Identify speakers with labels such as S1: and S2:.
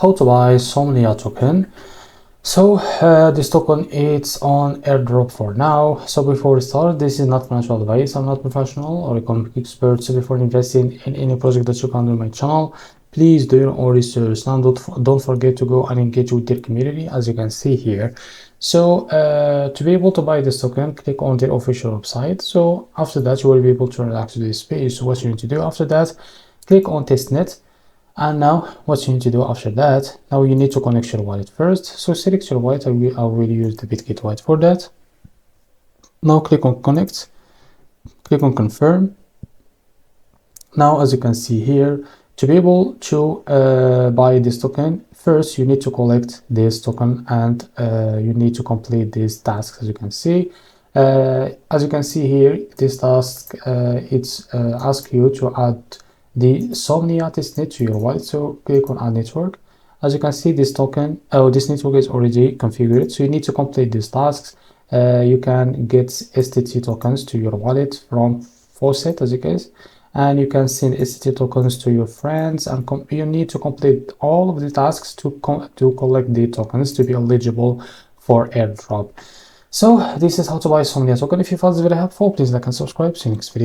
S1: How to buy Somnia token. So this token is on airdrop for now. So before we start, this is not financial advice. I'm not professional or economic expert. So before investing in any project that you can do on my channel, please do your own research and don't forget to go and engage with their community, as you can see here. So to be able to buy this token, click on their official website. So after that, you will be able to relax to this page. So what you need to do after that, click on testnet. And now what you need to do after that, now you need to connect your wallet first. So select your wallet. I will use the Bitget wallet for that. Now click on connect, click on confirm. Now as you can see here, to be able to buy this token, first you need to collect this token and you need to complete these tasks. As you can see here, this task it's ask you to add the Somnia testnet to your wallet. So click on add network. As you can see, this token, this network is already configured. So you need to complete these tasks. You can get STT tokens to your wallet from faucet, as you guys, and you can send STT tokens to your friends. And you need to complete all of the tasks to collect the tokens to be eligible for airdrop. So this is how to buy Somnia token. If you found this very helpful, please like and subscribe. See you next video.